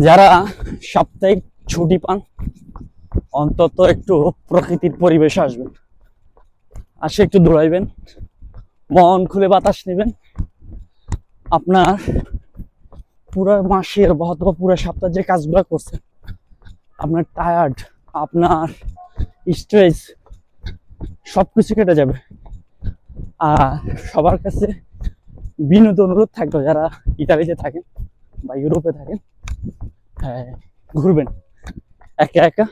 যারা সাপ্তাহিক ছুটি পান অন্তত একটু প্রকৃতির পরিবেশে আসবেন, আসে একটু দৌড়াইবেন, মন খুলে বাতাস নেবেন। আপনার পুরো মাসের বা অথবা পুরো সপ্তাহ যে কাজগুলো করছেন, আপনার টায়ার্ড, আপনার স্ট্রেস সবকিছু কেটে যাবে। আর সবার কাছে বিনীত অনুরোধ থাকবে, যারা ইতালিতে থাকেন বা ইউরোপে থাকেন, হ্যাঁ, ঘুরবেন একা একা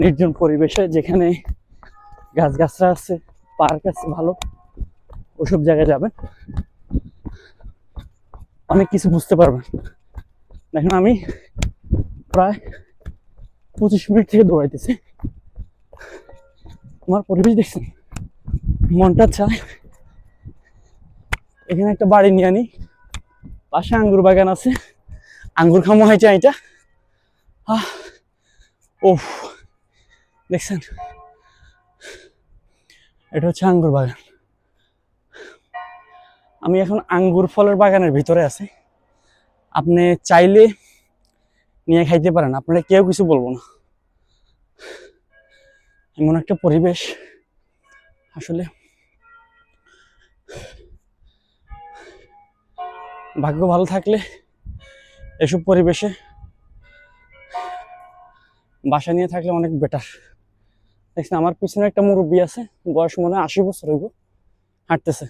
নির্জন পরিবেশে, যেখানে গাছগাছরা আছে, পার্ক আছে ভালো, ওসব জায়গায় যাবেন, অনেক কিছু বুঝতে পারবেন। দেখেন আমি প্রায় 25 মিনিট থেকে দৌড়াইতেছি, আমার পরিবেশ দেখছেন, মনটা চায় এখানে একটা বাড়ি নিয়ে আনি, পাশে আঙ্গুর বাগান আছে, আঙ্গুর খামো হয়েছে এটা। ও দেখছেন, এটা হচ্ছে আঙ্গুর বাগান। আমি এখন আঙ্গুর ফলের বাগানের ভিতরে আছি। আপনি চাইলে নিয়ে খাইতে পারেন, আপনারা কেউ কিছু বলবো না। এমন একটা পরিবেশ, আসলে ভাগ্য ভালো থাকলে এসব পরিবেশে বাসা নিয়ে থাকলে অনেক বেটার। দেখছেন আমার পিছনে একটা মুরব্বী আছে, বয়স মনে হয় 80 বছর হইব, হাঁটতেছে।